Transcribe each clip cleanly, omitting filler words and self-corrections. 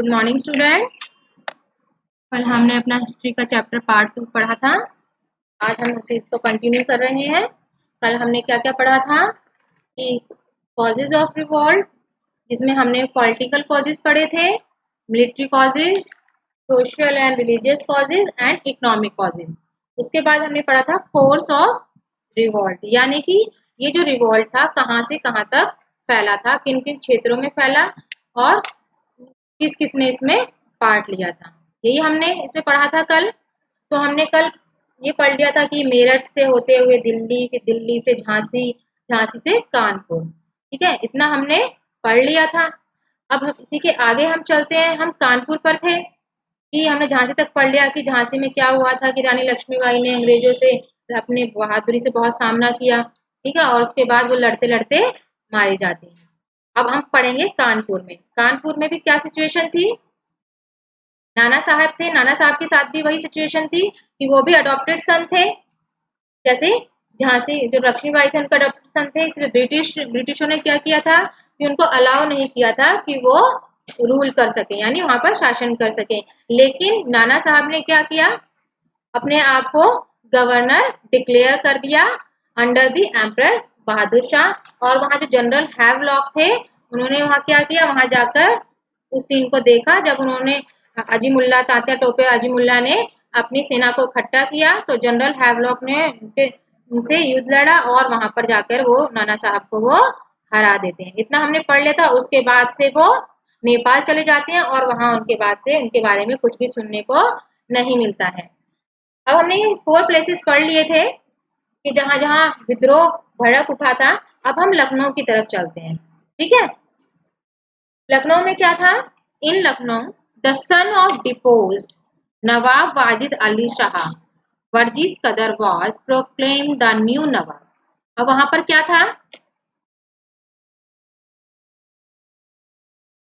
Good morning students. कल हमने अपना हिस्ट्री का चैप्टर पार्ट 2 पढ़ा था। आज हम उसे इसको कंटिन्यू कर रहे हैं। कल हमने क्या क्या पढ़ा था कि कॉजेज ऑफ रिवॉल्ट, जिसमें हमने पॉलिटिकल कॉजेज पढ़े थे, military causes, social and religious causes and economic causes. उसके बाद हमने पढ़ा था कोर्स ऑफ रिवॉल्ट, यानी कि ये जो रिवॉल्ट था कहाँ से कहाँ तक फैला था, किन किन क्षेत्रों में फैला और किस किसने इसमें पार्ट लिया था, यही हमने इसमें पढ़ा था कल। तो हमने कल ये पढ़ लिया था कि मेरठ से होते हुए दिल्ली, फिर दिल्ली से झांसी, झांसी से कानपुर। ठीक है, इतना हमने पढ़ लिया था। अब इसी के आगे हम चलते हैं। हम कानपुर पर थे कि हमने झांसी तक पढ़ लिया कि झांसी में क्या हुआ था कि रानी लक्ष्मीबाई ने अंग्रेजों से अपने बहादुरी से बहुत सामना किया। ठीक है, और उसके बाद वो लड़ते लड़ते मारी जाती है। अब हम पढ़ेंगे कानपुर में। कानपुर में भी क्या सिचुएशन थी, नाना साहब थे, नाना साहब के साथ भी वही सिचुएशन थी कि वो भी अडॉप्टेड सन थे। जैसे झांसी जो लक्ष्मीबाई थे उनका अडॉप्टेड सन थे। तो ब्रिटिशों ने क्या किया था कि उनको अलाउ नहीं किया था कि वो रूल कर सके, यानी वहां पर शासन कर सके। लेकिन नाना साहब ने क्या किया, अपने आप को गवर्नर डिक्लेयर कर दिया अंडर द एम्परर बहादुर शाह। और वहां जो जनरल हैवलॉक थे उन्होंने वहां क्या किया, वहां जाकर उस सीन को देखा जब उन्होंने अजीमुल्ला, तात्या टोपे अजीमुल्ला ने अपनी सेना को इकट्ठा किया। तो जनरल हैवलॉक ने उनसे युद्ध लड़ा और वहां पर जाकर वो नाना साहब को वो हरा देते हैं। इतना हमने पढ़ लिया था। उसके बाद से वो नेपाल चले जाते हैं और वहां उनके बाद से उनके बारे में कुछ भी सुनने को नहीं मिलता है। अब हमने 4 प्लेसेस पढ़ लिए थे कि जहां जहां विद्रोह भड़क उठा था। अब हम लखनऊ की तरफ चलते हैं। ठीक है, लखनऊ में क्या था, इन Lucknow the son of deposed नवाब वाजिद अली शाह वर्जिस कदर वाज प्रोक्लेम द न्यू नवाब। अब वहां पर क्या था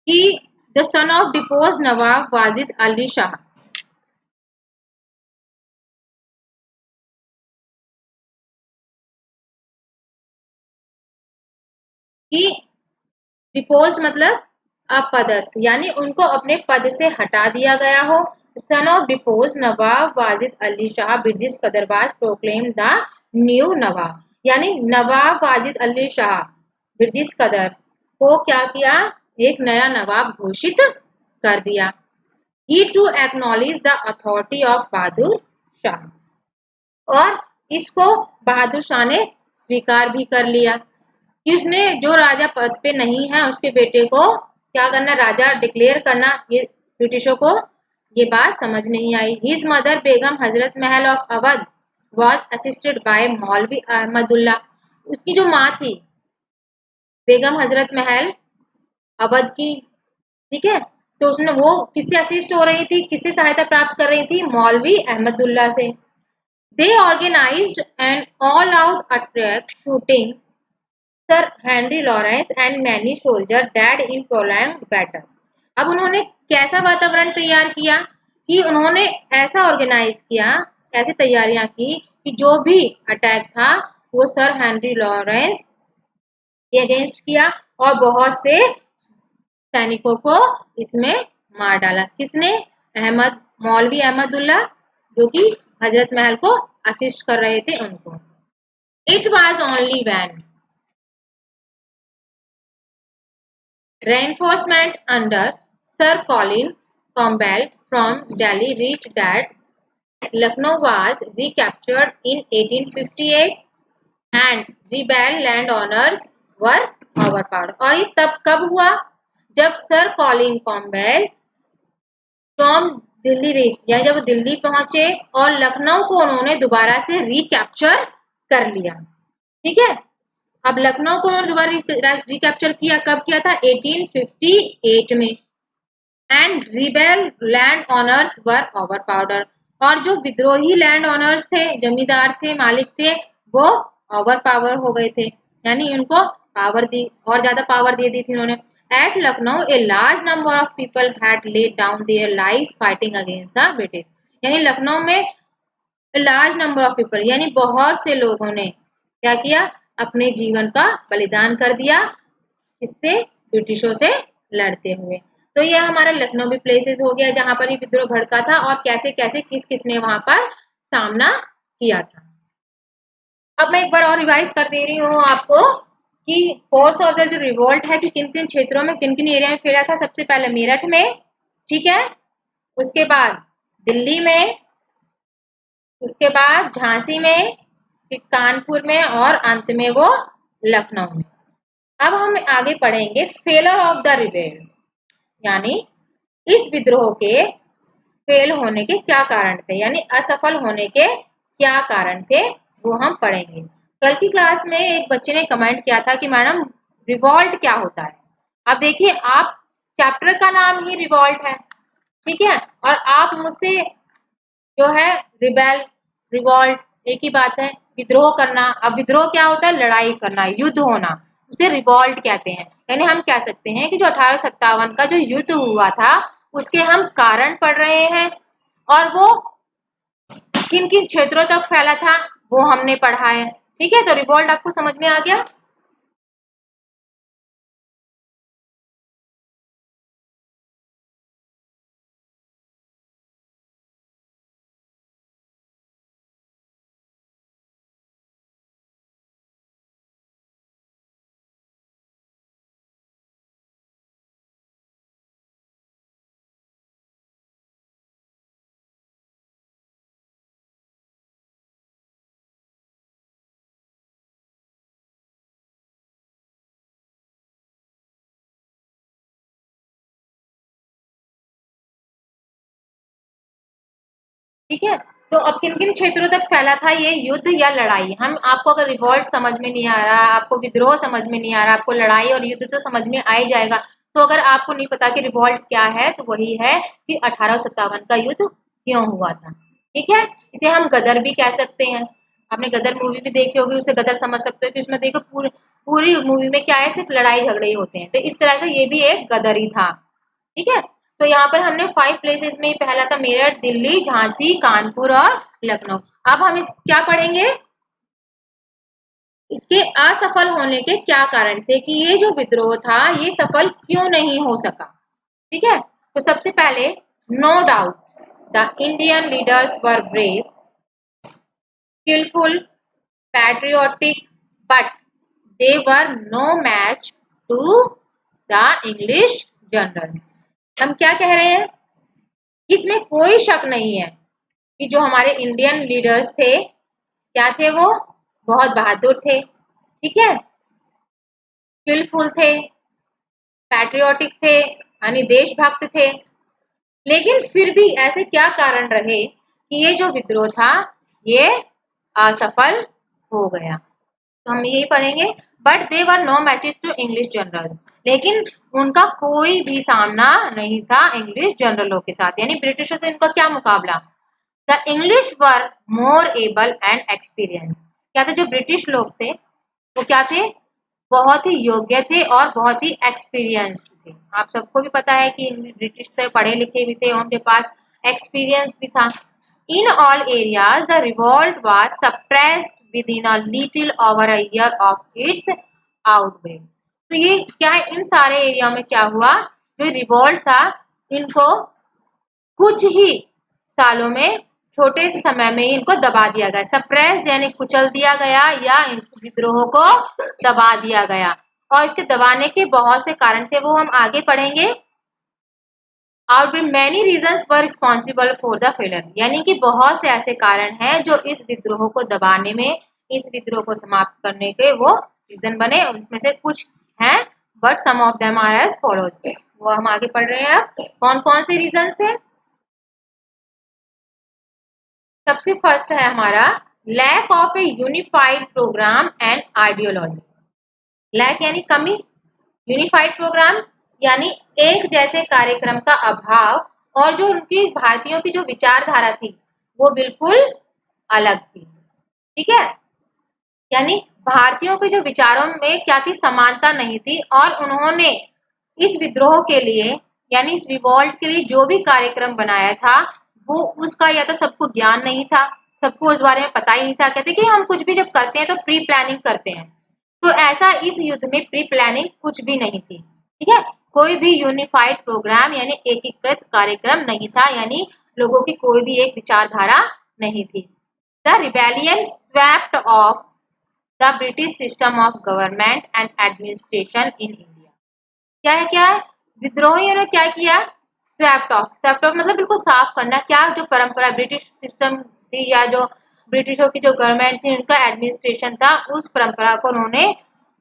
कि द सन ऑफ डिपोज्ड नवाब वाजिद अली शाह, कि डिपोज मतलब अपदस्थ, यानी उनको अपने पद से हटा दिया गया हो। Son of depose Nawab Wajid Ali Shah Birjis कदरबाज प्रोक्लेम द न्यू नवाब, यानी नवाब वाजिद अली शाह बिरजिस कदर को क्या किया, एक नया नवाब घोषित कर दिया। He to acknowledge the authority of Bahadur Shah, और इसको बहादुर शाह ने स्वीकार भी कर लिया कि उसने जो राजा पद पे नहीं है उसके बेटे को क्या करना, राजा डिक्लेयर करना। ये ब्रिटिशों को ये बात समझ नहीं आई। His mother Begum Hazrat Mahal of Awadh was assisted by मौलवी अहमदुल्ला। उसकी जो माँ थी बेगम हजरत महल अवध की, ठीक है, तो उसने वो किससे असिस्ट हो रही थी, किससे सहायता प्राप्त कर रही थी, मौलवी अहमदुल्ला से। They organised an all out attack shooting Sir Henry Lawrence and many soldier dead in prolonged battle. अब उन्होंने कैसा वातावरण तैयार किया कि उन्होंने ऐसा ऑर्गेनाइज किया, ऐसी तैयारियां की कि जो भी अटैक था वो सर हेनरी लॉरेंस के अगेंस्ट किया और बहुत से सैनिकों को इसमें मार डाला। किसने, अहमद, मौलवी अहमदुल्ला, जो कि हजरत महल को असिस्ट कर रहे थे उनको। It was only when reinforcement under Sir Colin Campbell from Delhi reached that Lucknow was recaptured in 1858 and rebel landowners were overpowered। और ये तब कब हुआ, जब sir Colin Campbell from Delhi reach, यानी जब वो दिल्ली पहुंचे और लखनऊ को उन्होंने दोबारा से रिकैप्चर कर लिया। ठीक है, अब लखनऊ को उन्होंने दोबारा रिकैप्चर किया, कब किया था, 1858 में। And rebel land owners were over powder, और जो विद्रोही लैंड ऑनर्स थे, जमींदार थे, मालिक थे, वो ओवर पावर हो गए थे, यानी उनको पावर दी, और ज्यादा पावर दे दी थी उन्होंने। At Lucknow a large number of people had laid down their lives fighting against the British, यानी लखनऊ में लार्ज नंबर ऑफ पीपल यानी बहुत से लोगों ने क्या किया, अपने जीवन का बलिदान कर दिया, इससे ब्रिटिशों से लड़ते हुए। तो ये हमारा लखनऊ भी प्लेसेस हो गया जहां पर ये विद्रोह भड़का था और कैसे कैसे किस किसने वहां पर सामना किया था। अब मैं एक बार और रिवाइज कर दे रही हूँ आपको कि कोर्स ऑफ द जो रिवोल्ट है कि किन किन क्षेत्रों में किन किन एरिया में फैला था। सबसे पहले मेरठ में, ठीक है, उसके बाद दिल्ली में, उसके बाद झांसी में, फिर कानपुर में और अंत में वो लखनऊ में। अब हम आगे पढ़ेंगे फेलर ऑफ द रिबेल, यानी इस विद्रोह के फेल होने के क्या कारण थे, यानी असफल होने के क्या कारण थे वो हम पढ़ेंगे। कल की क्लास में एक बच्चे ने कमेंट किया था कि मैडम रिवॉल्ट क्या होता है। अब देखिए, आप चैप्टर का नाम ही रिवॉल्ट है, ठीक है, और आप मुझसे जो है रिबेल रिवॉल्ट एक ही बात है, विद्रोह करना। अब विद्रोह क्या होता है? लड़ाई करना, युद्ध होना, उसे रिवॉल्ट कहते हैं। यानी हम कह सकते हैं कि जो 1857 का जो युद्ध हुआ था उसके हम कारण पढ़ रहे हैं और वो किन किन क्षेत्रों तक फैला था वो हमने पढ़ा है, ठीक है। तो रिवॉल्ट आपको समझ में आ गया। ठीक है, तो अब किन किन क्षेत्रों तक फैला था ये युद्ध या लड़ाई। हम आपको अगर रिवॉल्ट समझ में नहीं आ रहा, आपको विद्रोह समझ में नहीं आ रहा, आपको लड़ाई और युद्ध तो समझ में आ ही जाएगा। तो अगर आपको नहीं पता कि रिवॉल्ट क्या है तो वही है कि 1857 का युद्ध क्यों हुआ था, ठीक है। इसे हम गदर भी कह सकते हैं। आपने गदर मूवी भी देखी होगी, उसे गदर समझ सकते हो कि उसमें देखो पूरी मूवी में क्या है, सिर्फ लड़ाई झगड़े ही होते हैं। तो इस तरह से ये भी एक गदर ही था, ठीक है। तो यहाँ पर हमने 5 प्लेसेस में पहला था मेरठ, दिल्ली, झांसी, कानपुर और लखनऊ। अब हम इस क्या पढ़ेंगे, इसके असफल होने के क्या कारण थे कि ये जो विद्रोह था ये सफल क्यों नहीं हो सका, ठीक है। तो सबसे पहले, no doubt the Indian leaders were brave, skillful, patriotic, but they were no match to the English generals। हम क्या कह रहे हैं, इसमें कोई शक नहीं है कि जो हमारे इंडियन लीडर्स थे क्या थे, वो बहुत बहादुर थे, ठीक है, स्किलफुल थे, पैट्रियोटिक थे, यानी देशभक्त थे। लेकिन फिर भी ऐसे क्या कारण रहे कि ये जो विद्रोह था ये असफल हो गया। तो हम यही पढ़ेंगे, but they were no matches to English generals, लेकिन उनका कोई भी सामना नहीं था इंग्लिश जनरलों के साथ, यानी ब्रिटिशों से इनका क्या मुकाबला। The English were more able and experience, क्या थे जो ब्रिटिश लोग थे वो क्या थे, बहुत ही योग्य थे और बहुत ही एक्सपीरियंस्ड थे। आप सबको भी पता है कि ब्रिटिश थे, पढ़े लिखे भी थे, उनके पास एक्सपीरियंस भी था। In all areas the revolt was suppressed with in a little over a year of its outbreak. तो ये क्या है, इन सारे एरिया में क्या हुआ, जो रिवॉल्ट था इनको कुछ ही सालों में, छोटे से समय में ही इनको दबा दिया गया, सप्रेस यानी कुचल दिया गया या इन विद्रोह को दबा दिया गया। और इसके दबाने के बहुत से कारण थे, वो हम आगे पढ़ेंगे। और भी many reasons were responsible for the failure, यानी कि बहुत से ऐसे कारण हैं जो इस विद्रोह को दबाने में, इस विद्रोह को समाप्त करने के वो रीजन बने। उसमें से कुछ हैं, but some of them are as follows. वो हम आगे पढ़ रहे हैं। अब कौन कौन से रीजन थे। सबसे फर्स्ट है हमारा lack of a unified programme and ideology. Lack यानी कमी, यूनिफाइड प्रोग्राम यानी एक जैसे कार्यक्रम का अभाव, और जो उनकी भारतीयों की जो विचारधारा थी वो बिल्कुल अलग थी, ठीक है। यानी भारतीयों के जो विचारों में क्या थी, समानता नहीं थी, और उन्होंने इस विद्रोह के लिए यानी इस रिवॉल्ट के लिए जो भी कार्यक्रम बनाया था वो उसका या तो सबको ज्ञान नहीं था, सबको उस बारे में पता ही नहीं था। कहते कि हम कुछ भी जब करते हैं तो प्री प्लानिंग करते हैं, तो ऐसा इस युद्ध में प्री प्लानिंग कुछ भी नहीं थी, ठीक है। कोई भी यूनिफाइड प्रोग्राम यानी एकीकृत कार्यक्रम नहीं था, यानी लोगों की कोई भी एक विचारधारा नहीं थी। The rebellion swept of the British system of government and administration in India. क्या है विद्रोहियों ने क्या किया? स्वेप्ट ऑफ मतलब बिल्कुल साफ करना। क्या? जो परंपरा ब्रिटिश सिस्टम थी या जो ब्रिटिशों की जो गवर्नमेंट थी, उनका एडमिनिस्ट्रेशन था, उस परंपरा को उन्होंने,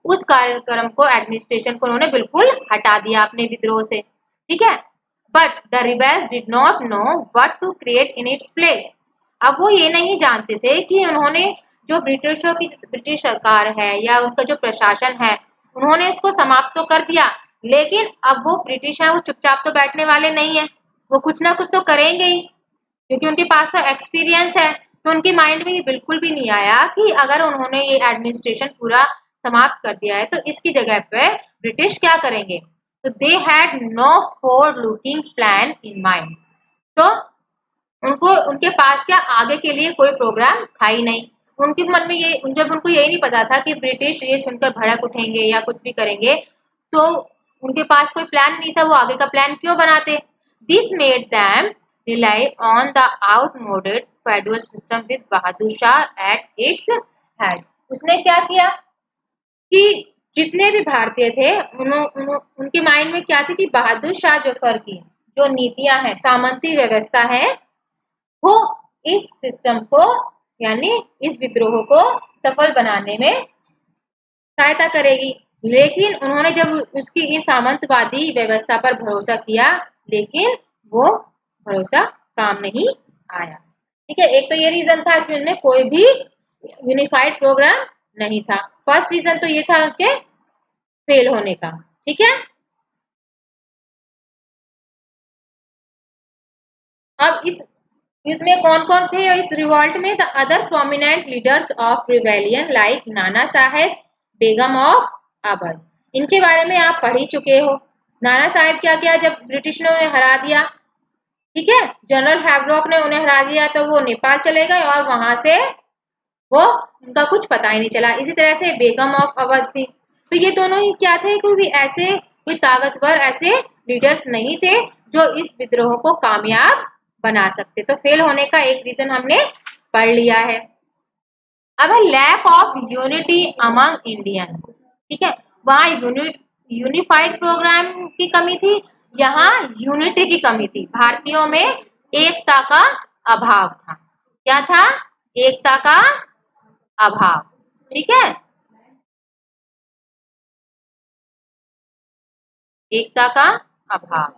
उस कार्यक्रम को, एडमिनिस्ट्रेशन को उन्होंने बिल्कुल हटा दिया अपने विद्रोह से। ठीक है। But the rebels did not know what to create in its place. अब वो ये नहीं जानते थे कि उन्होंने जो ब्रिटिश सरकार है या उनका जो प्रशासन है, उन्होंने इसको समाप्त तो कर दिया, लेकिन अब वो ब्रिटिश है, वो चुपचाप तो बैठने वाले नहीं है, वो कुछ ना कुछ तो करेंगे ही, क्योंकि उनके पास तो एक्सपीरियंस है। तो उनके माइंड में ये बिल्कुल भी नहीं आया कि अगर उन्होंने ये एडमिनिस्ट्रेशन पूरा समाप्त कर दिया है तो इसकी जगह पे ब्रिटिश क्या करेंगे। तो they had no forward looking plan in mind. तो उनको, उनके पास क्या आगे के लिए कोई प्रोग्राम था ही नहीं। उनके मन में ये, जब उनको यही नहीं पता था कि ब्रिटिश ये सुनकर भड़क उठेंगे या कुछ भी करेंगे, तो उनके पास कोई प्लान नहीं था, वो आगे का प्लान क्यों बनाते। This made them rely on the outmoded federal system with Bahadur Shah at its head. उसने क्या किया कि जितने भी भारतीय थे, उनके माइंड में क्या थी कि बहादुर शाह जफर की जो नीतियां हैं, सामंती व्यवस्था है, वो इस सिस्टम को यानी इस विद्रोह को सफल बनाने में सहायता करेगी। लेकिन उन्होंने जब उसकी इस सामंतवादी व्यवस्था पर भरोसा किया, लेकिन वो भरोसा काम नहीं आया। ठीक है। एक तो ये रीजन था कि उनमें कोई भी यूनिफाइड प्रोग्राम नहीं था। फर्स्ट रीजन तो ये था उनके फेल होने का। ठीक है। अब इस युद्ध में कौन कौन थे इस रिवॉल्ट में? The other prominent leaders of rebellion like Nana Saheb, Begum of Awadh. इनके बारे में आप पढ़ ही चुके हो। नाना साहेब क्या किया जब ब्रिटिश ने उन्हें हरा दिया? ठीक है। जनरल हैवलॉक ने उन्हें हरा दिया तो वो नेपाल चले गए और वहां से वो, उनका कुछ पता ही नहीं चला। इसी तरह से बेगम ऑफ अवध थी। तो ये दोनों ही क्या थे, कोई भी ऐसे कोई ताकतवर ऐसे लीडर्स नहीं थे जो इस विद्रोह को कामयाब बना सकते। तो फेल होने का एक रीजन हमने पढ़ लिया है। अब है lack of unity among Indians. ठीक है। वहां यूनिफाइड प्रोग्राम की कमी थी, यहाँ यूनिटी की कमी थी। भारतीयों में एकता का अभाव था। क्या था? एकता का अभाव। ठीक है। एकता का अभाव।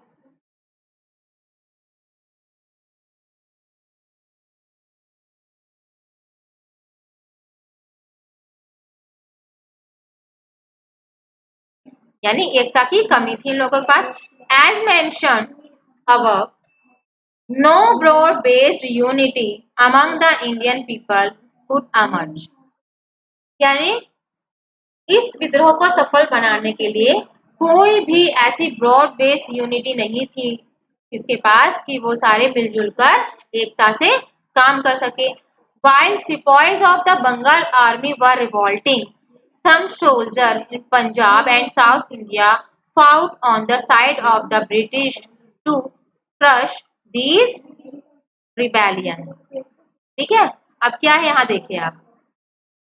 यानी एकता की कमी थी इन लोगों के पास। As mention above, no broad based unity among the Indian people could emerge। यानी इस विद्रोह को सफल बनाने के लिए कोई भी ऐसी ब्रॉड बेस्ड यूनिटी नहीं थी इसके पास कि वो सारे मिलजुल कर एकता से काम कर सके। While sepoys of the Bengal army were revolting, some soldiers in Punjab and South India fought on the side of the British to crush these rebellions। ठीक है। अब क्या है यहाँ देखिए आप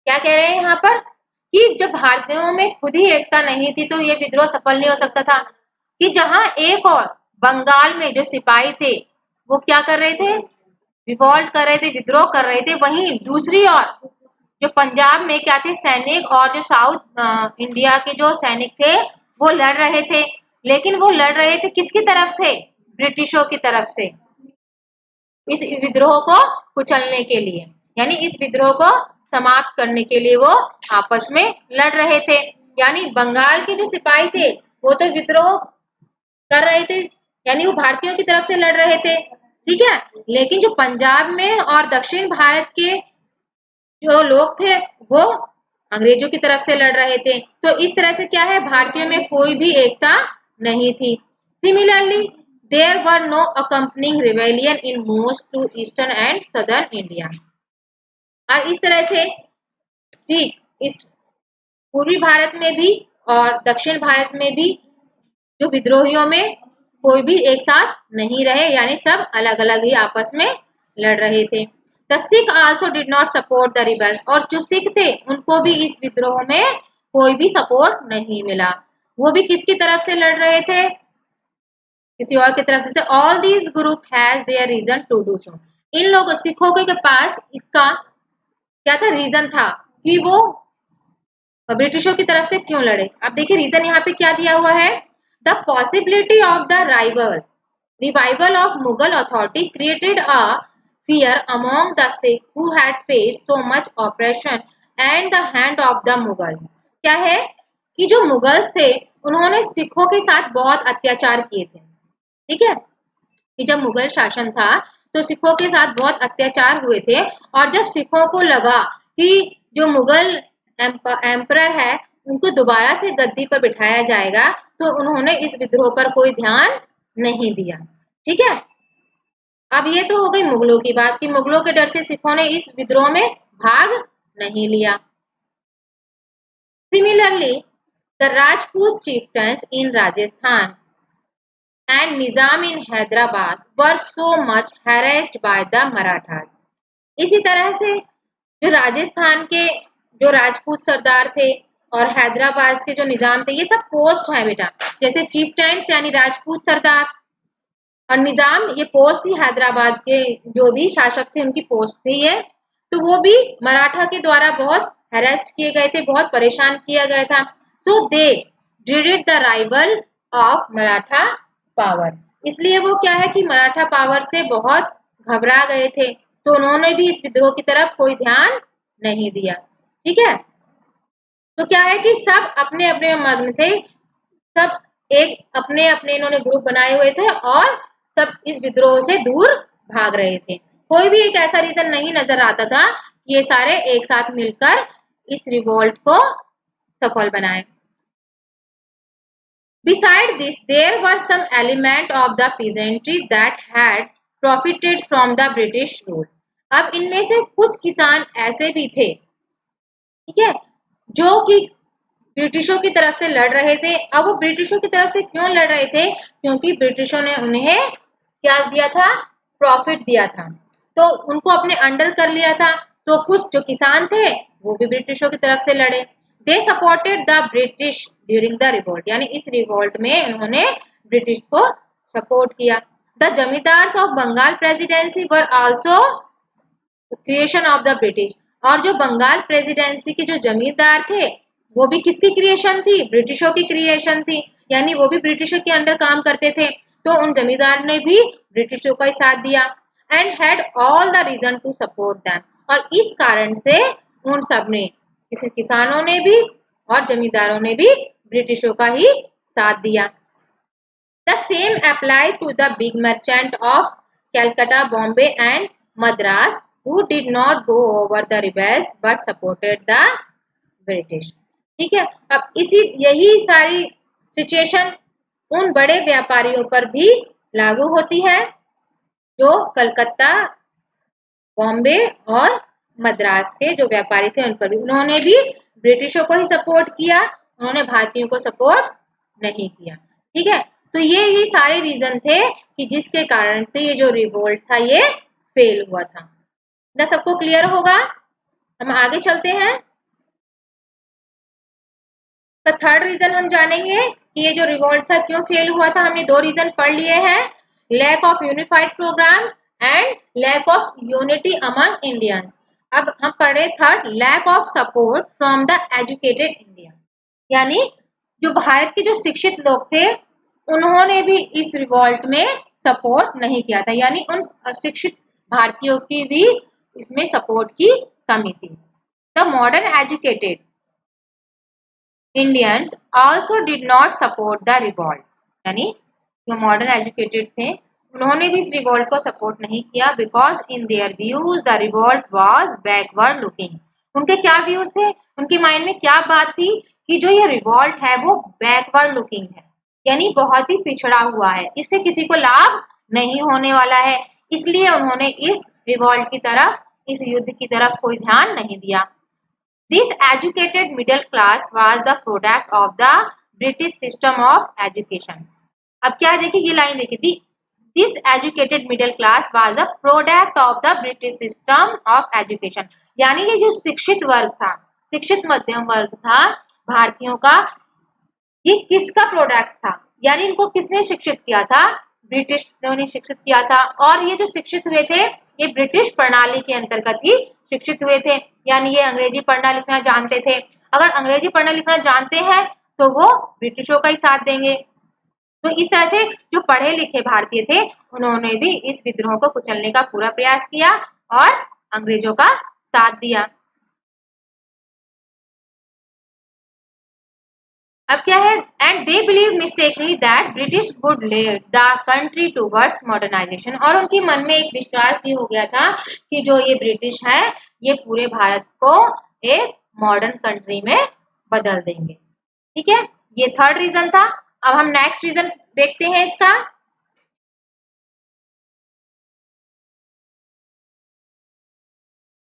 क्या कह रहे हैं यहाँ पर कि जब भारतीयों में खुद ही एकता नहीं थी तो ये विद्रोह सफल नहीं हो सकता था। कि जहां एक और बंगाल में जो सिपाही थे वो क्या कर रहे थे, रिवॉल्ट कर रहे थे, विद्रोह कर रहे थे, वहीं दूसरी ओर जो पंजाब में क्या थे सैनिक, और जो साउथ इंडिया के जो सैनिक थे वो लड़ रहे थे। लेकिन वो लड़ रहे थे किसकी तरफ से? ब्रिटिशों की तरफ से, इस विद्रोह को कुचलने के लिए, यानी इस विद्रोह को समाप्त करने के लिए वो आपस में लड़ रहे थे। यानी बंगाल के जो सिपाही थे वो तो विद्रोह कर रहे थे, यानी वो भारतीयों की तरफ से लड़ रहे थे। ठीक है। लेकिन जो पंजाब में और दक्षिण भारत के जो लोग थे वो अंग्रेजों की तरफ से लड़ रहे थे। तो इस तरह से क्या है, भारतीयों में कोई भी एकता नहीं थी। Similarly there were no accompanying rebellion in most to eastern and southern India. और इस तरह से ठीक इस पूर्वी भारत में भी और दक्षिण भारत में भी जो विद्रोहियों में कोई भी एक साथ नहीं रहे, यानी सब अलग अलग ही आपस में लड़ रहे थे। The Sikh also did not support the rebels, और जो सिख थे उनको भी इस विद्रोह में कोई भी सपोर्ट नहीं मिला। वो भी किसकी तरफ से लड़ रहे थे? किसी और की तरफ से। All these group has their reason to do so, इन लोगों सिखों के पास इसका क्या था? रीजन था कि वो ब्रिटिशों की तरफ से क्यों लड़े। अब देखिए रीजन यहाँ पे क्या दिया हुआ है, the possibility of the revival of Mughal authority created a fear among the Sikh who had faced so much oppression and the hand of the Mughals। क्या है कि जो मुगल्स थे उन्होंने सिखों के साथ बहुत अत्याचार किए थे। ठीक है, कि जब मुगल शासन था तो सिखों के साथ बहुत अत्याचार हुए थे, और जब सिखों को लगा कि जो मुगल एम्परर है उनको दोबारा से गद्दी पर बिठाया जाएगा, तो उन्होंने इस विद्रोह पर कोई ध्यान नहीं दिया। ठीक है, अब ये तो हो गई मुगलों की बात कि मुगलों के डर से सिखों ने इस विद्रोह में भाग नहीं लिया। Similarly the Rajput chieftains in Rajasthan and Nizam in Hyderabad were so much harassed by the Marathas। इसी तरह से जो राजस्थान के जो राजपूत सरदार थे और हैदराबाद के जो निजाम थे, ये सब पोस्ट है बेटा। जैसे चीफ्टेंस यानी राजपूत सरदार, और निजाम ये पोस्ट थी हैदराबाद के जो भी शासक थे उनकी पोस्ट थी ये। तो वो भी मराठा के द्वारा बहुत हेरेस्ट किए गए थे, बहुत परेशान किया गया था। So they dreaded the rival of Maratha power, इसलिए वो क्या है कि मराठा पावर से बहुत घबरा गए थे, तो उन्होंने भी इस विद्रोह की तरफ कोई ध्यान नहीं दिया। ठीक है, तो क्या है कि सब अपने अपने मग्न थे, सब एक अपने अपने इन्होंने ग्रुप बनाए हुए थे और सब इस विद्रोह से दूर भाग रहे थे। कोई भी एक ऐसा रीजन नहीं नजर आता था कि ये सारे एक साथ मिलकर इस रिवोल्ट को सफल बनाए। Beside this, there were some element of the peasantry that had profited from the British rule। अब इनमें से कुछ किसान ऐसे भी थे, ठीक है, जो कि ब्रिटिशों की तरफ से लड़ रहे थे। अब वो ब्रिटिशों की तरफ से क्यों लड़ रहे थे? क्योंकि ब्रिटिशों ने उन्हें क्या दिया था? प्रॉफिट दिया था, तो उनको अपने अंडर कर लिया था। तो कुछ जो किसान थे वो भी ब्रिटिशों की तरफ से लड़े। They supported the British during the revolt, यानी इस रिवोल्ट में उन्होंने ब्रिटिश को सपोर्ट किया। The zamindars of Bengal presidency were also creation of the British, और जो बंगाल प्रेसिडेंसी के जो जमींदार थे वो भी किसकी क्रिएशन थी? ब्रिटिशों की क्रिएशन थी, यानी वो भी ब्रिटिशों के अंडर काम करते थे। तो उन जमींदार ने भी ब्रिटिशों का ही साथ दिया। And had all the reason to support them, और इस कारण से उन सब ने, किसानों ने भी और जमींदारों ने भी ब्रिटिशों का ही साथ दिया। The same apply to the big merchant of Calcutta, Bombay and Madras who did not go over the rebels but supported the British। ठीक है, अब यही सारी सिचुएशन उन बड़े व्यापारियों पर भी लागू होती है जो कलकत्ता, बॉम्बे और मद्रास के जो व्यापारी थे उन पर भी। उन्होंने भी ब्रिटिशों को ही सपोर्ट किया, उन्होंने भारतीयों को सपोर्ट नहीं किया। ठीक है, तो ये सारे रीजन थे कि जिसके कारण से ये जो रिवोल्ट था ये फेल हुआ था। ना सबको क्लियर होगा? हम आगे चलते हैं। तो थर्ड रीजन हम जानेंगे कि ये जो रिवोल्ट था क्यों फेल हुआ था। हमने दो रीजन पढ़ लिए हैं, lack of unified programme and lack of unity among Indians. अब हम पढ़ रहे third, lack of support from the educated India, यानी जो भारत के जो शिक्षित लोग थे उन्होंने भी इस रिवोल्ट में सपोर्ट नहीं किया था, यानी उन शिक्षित भारतीयों की भी इसमें सपोर्ट की कमी थी। The modern educated Indians also did not support the revolt, यानी जो मॉडर्न एजुकेटेड थे उन्होंने भी इस रिवोल्ट को सपोर्ट नहीं किया। Because in their views the revolt was backward looking. उनके क्या व्यूज थे? उनके माइंड में क्या बात थी कि जो ये रिवोल्ट है वो बैकवर्ड लुकिंग है, यानी बहुत ही पिछड़ा हुआ है, इससे किसी को लाभ नहीं होने वाला है, इसलिए उन्होंने इस रिवोल्ट की तरफ, इस युद्ध की तरफ कोई ध्यान नहीं दिया। This educated middle class was the product of the British system of education. अब क्या है देखिए, ये लाइन देखिए, this educated middle class was a product of the British system of education. यानी ये जो शिक्षित वर्ग था, शिक्षित मध्यम वर्ग था भारतीयों का, ये किसका प्रोडक्ट था, यानी इनको किसने शिक्षित किया था, ब्रिटिश ने शिक्षित किया था। और ये जो शिक्षित हुए थे ये ब्रिटिश प्रणाली के अंतर्गत ही शिक्षित हुए थे, यानी ये अंग्रेजी पढ़ना लिखना जानते थे। अगर अंग्रेजी पढ़ना लिखना जानते हैं तो वो ब्रिटिशों का ही साथ देंगे। तो इस तरह से जो पढ़े लिखे भारतीय थे उन्होंने भी इस विद्रोह को कुचलने का पूरा प्रयास किया और अंग्रेजों का साथ दिया। अब क्या है, and they believe mistakenly that British would lead the country towards modernisation. और उनके मन में एक विश्वास भी हो गया था कि जो ये ब्रिटिश है ये पूरे भारत को एक मॉडर्न कंट्री में बदल देंगे। ठीक है, ये थर्ड रीजन था। अब हम नेक्स्ट रीजन देखते हैं इसका।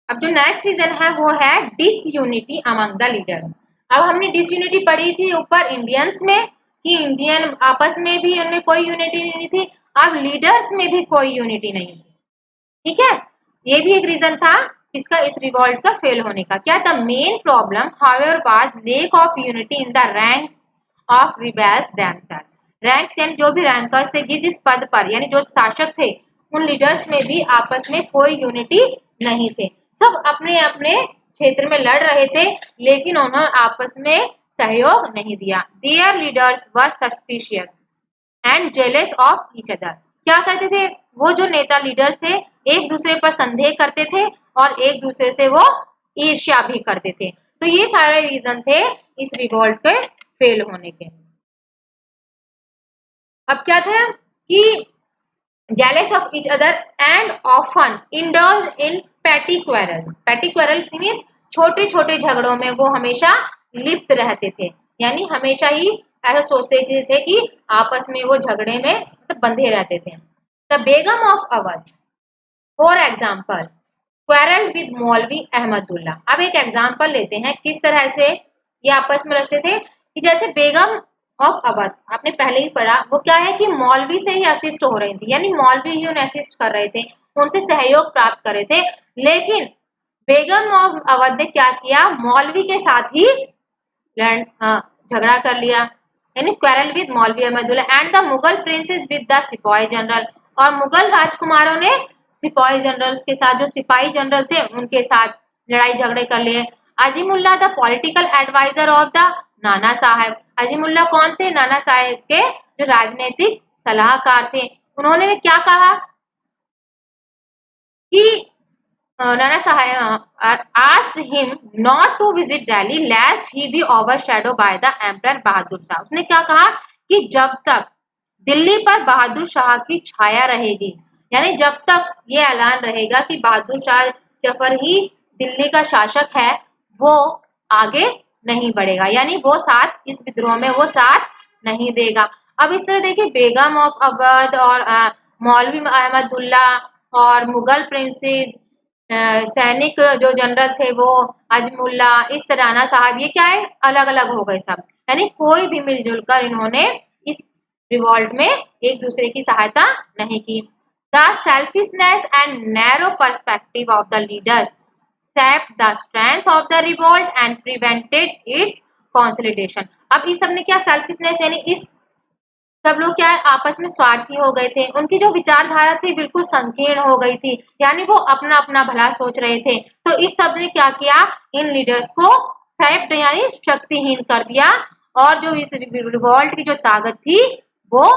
अब जो नेक्स्ट रीजन है वो है डिसयूनिटी अमंग द लीडर्स। अब हमने डिसयूनिटी पढ़ी थी ऊपर इंडियंस में कि इंडियन आपस में भी उनमें कोई यूनिटी नहीं थी, अब लीडर्स में भी कोई यूनिटी नहीं थी। ठीक है, ये भी एक रीजन था इसका, इस रिवॉल्ट का फेल होने का। क्या the main problem however was lack of unity in the rank of rebels themselves. Ranks यानी जो भी रैंकर्स थे, जिस जिस पद पर यानी जो शासक थे उन लीडर्स में भी आपस में कोई यूनिटी नहीं थे, सब अपने अपने क्षेत्र में लड़ रहे थे लेकिन उन्होंने आपस में सहयोग नहीं दिया। There leaders were suspicious and jealous of each other. क्या करते थे वो जो नेता लीडर्स थे, एक दूसरे पर संदेह करते थे और एक दूसरे से वो ईर्ष्या भी करते थे। तो ये सारे रीजन थे इस रिवॉल्ट के फेल होने के। अब क्या था कि jealous of each other and often indulge in petty quarrels। petty quarrels means छोटे छोटे झगड़ों में वो हमेशा लिप्त रहते थे, यानी हमेशा ही ऐसा सोचते थे कि आपस में वो झगड़े में मतलब बंधे रहते थे। The Begum of Awadh for example quarrel with मौलवी अहमदुल्ला। अब एक एग्जाम्पल लेते हैं किस तरह से ये आपस में लड़ते थे। कि जैसे बेगम ऑफ अवध आपने पहले ही पढ़ा, वो क्या है कि मौलवी से ही असिस्ट हो रही थी, यानी मौलवी ही उन्हें असिस्ट कर रहे थे, उनसे सहयोग प्राप्त कर रहे थे। लेकिन बेगम ऑफ अवध ने क्या किया, मौलवी के साथ ही झगड़ा कर लिया, यानी क्वेरल विद मौलवी Ahmadullah and the Mughal princess with the सिपाही जनरल। और मुगल राजकुमारों ने सिपाही जनरल्स के साथ, जो सिपाही जनरल थे उनके साथ लड़ाई झगड़े कर लिए। Azimullah the political adviser of the Nana Sahab. Azimullah कौन थे, नाना साहब के जो राजनीतिक सलाहकार थे। उन्होंने क्या कहा कि नाना साहब asked him not to visit Delhi lest he be overshadowed by the Emperor Bahadur Shah. उसने क्या कहा कि जब तक दिल्ली पर बहादुर शाह की छाया रहेगी, यानी जब तक ये ऐलान रहेगा कि बहादुर शाह जफर ही दिल्ली का शासक है, वो आगे नहीं बढ़ेगा, यानी वो साथ इस विद्रोह में वो साथ नहीं देगा। अब इस तरह देखिए बेगम ऑफ अवध और मौलवी अहमदुल्ला और मुगल प्रिंसेस, सैनिक जो जनरल थे वो अजमुल्ला, इस तरह राणा साहब, ये क्या है अलग अलग हो गए सब, यानी कोई भी मिलजुल कर इन्होंने इस रिवॉल्ट में एक दूसरे की सहायता नहीं की। The selfishness and narrow perspective of the leaders sapped the strength of the revolt and prevented its consolidation। अब इस सब ने क्या, सेल्फिशनेस यानी इस सब लोग क्या है आपस में स्वार्थी हो गए थे, उनकी जो विचारधारा थी बिल्कुल संकीर्ण हो गई थी, यानी वो अपना अपना भला सोच रहे थे। तो इस सब ने क्या किया, इन लीडर्स को सैप्ड यानी शक्तिहीन कर दिया और जो इस रिवॉल्ट की जो ताकत थी वो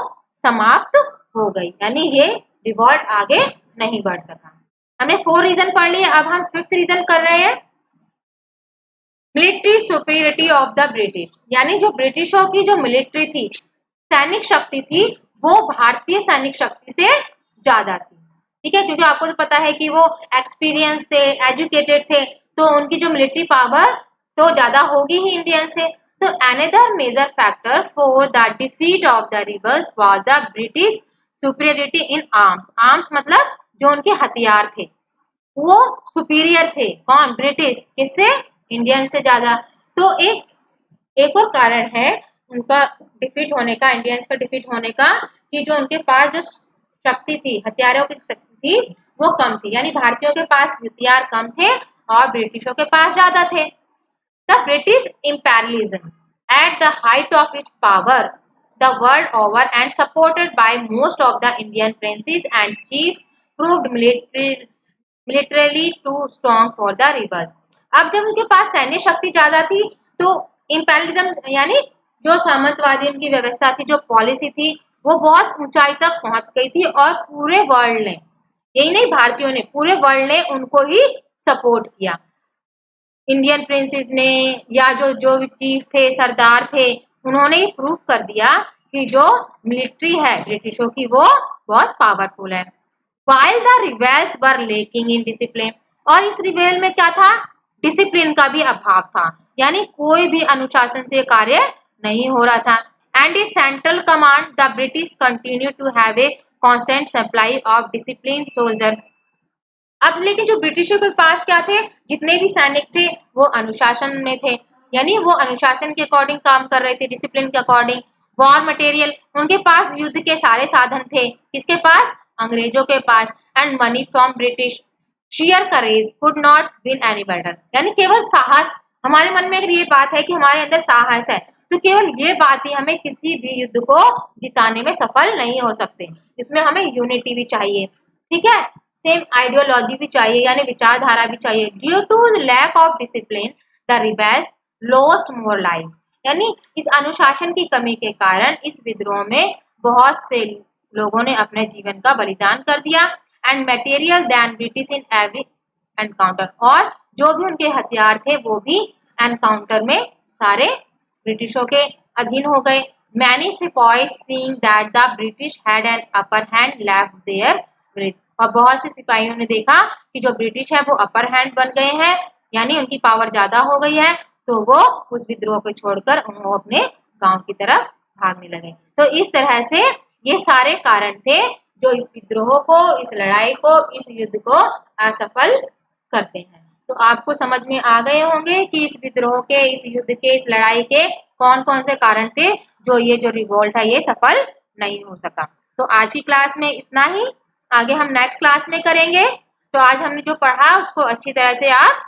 समाप्त हो गई, यानी ये रिवॉल्ट आगे नहीं बढ़ सका। हमने 4 रीजन पढ़ लिए, अब हम 5th रीजन कर रहे हैं military superiority of the British. यानी जो ब्रिटिशों की जो मिलिट्री थी, सैनिक शक्ति थी, वो भारतीय सैनिक शक्ति से ज्यादा थी। ठीक है, क्योंकि आपको तो पता है कि वो एक्सपीरियंस थे, एजुकेटेड थे, तो उनकी जो मिलिट्री पावर तो ज्यादा होगी ही इंडियन से। तो another major factor for the defeat of the rebels was the British superiority in arms. Arms मतलब जो उनके हथियार थे वो सुपीरियर थे, कौन, ब्रिटिश, किससे, इंडियन से ज्यादा। तो एक और कारण है उनका डिफीट होने का, इंडियंस का डिफीट होने का, कि जो उनके पास जो शक्ति थी, हथियारों की शक्ति थी, वो कम थी। यानी भारतीयों के पास हथियार कम थे और ब्रिटिशों के पास ज्यादा थे। The British imperialism, at the height of its power the world over and supported by most of the Indian princes and chiefs, proved militarily too strong for the rebels. अब जब उनके पास सैन्य शक्ति ज्यादा थी तो इम्पेरियलिज्म यानी जो सामंतवादी उनकी व्यवस्था थी, जो पॉलिसी थी, वो बहुत ऊंचाई तक पहुंच गई थी और पूरे वर्ल्ड ने, यही नहीं भारतीयों ने, पूरे वर्ल्ड ने उनको ही सपोर्ट किया। इंडियन प्रिंसेस ने या जो जो चीफ थे, सरदार थे, उन्होंने ही प्रूव कर दिया कि जो मिलिट्री है ब्रिटिशों की वो बहुत पावरफुल है। While the rebels were lacking in discipline, और इस रिबेल में क्या था, डिसिप्लिन का भी अभाव था, यानी कोई भी अनुशासन से कार्य नहीं हो रहा था। And in central command the British continue to have a constant supply of discipline soldier. अब लेकिन जो ब्रिटिशों के पास क्या थे, जितने भी सैनिक थे वो अनुशासन में थे, यानी वो अनुशासन के अकॉर्डिंग काम कर रहे थे, डिसिप्लिन के अकॉर्डिंग। वॉर मटेरियल, उनके पास युद्ध के सारे साधन थे, किसके पास, अंग्रेजों के पास। And money from British, sheer courage could not win any battle, यानी केवल साहस, हमारे मन में अगर ये बात है कि हमारे अंदर साहस है, तो केवल ये बात ही हमें किसी भी युद्ध को जिताने में सफल नहीं हो सकते। इसमें हमें यूनिटी भी चाहिए, ठीक है, सेम आइडियोलॉजी भी चाहिए, यानी विचारधारा भी चाहिए। Due to lack of discipline the rebels lost more life, यानी इस अनुशासन की कमी के कारण इस विद्रोह में बहुत से लोगों ने अपने जीवन का बलिदान कर दिया। And material than British in every encounter, और जो भी उनके हथियार थे वो भी एनकाउंटर में सारे ब्रिटिशों के अधीन हो गए। मैनी सिपाहीज seeing that the British had an upper hand left their breath, और बहुत से सिपाहियों ने देखा कि जो ब्रिटिश है वो अपर हैंड बन गए हैं, यानी उनकी पावर ज्यादा हो गई है, तो वो उस विद्रोह को छोड़कर वो अपने गांव की तरफ भागने लगे। तो इस तरह से ये सारे कारण थे जो इस विद्रोह को, इस लड़ाई को, इस युद्ध को असफल करते हैं। तो आपको समझ में आ गए होंगे कि इस विद्रोह के, इस युद्ध के, इस लड़ाई के कौन कौन से कारण थे जो ये जो रिवोल्ट है ये सफल नहीं हो सका। तो आज की क्लास में इतना ही, आगे हम नेक्स्ट क्लास में करेंगे। तो आज हमने जो पढ़ा उसको अच्छी तरह से आप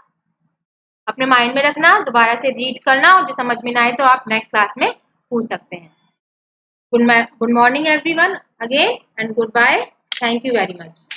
अपने माइंड में रखना, दोबारा से रीड करना, और जो समझ में ना आए तो आप नेक्स्ट क्लास में पूछ सकते हैं। Good morning everyone again and goodbye. Thank you very much.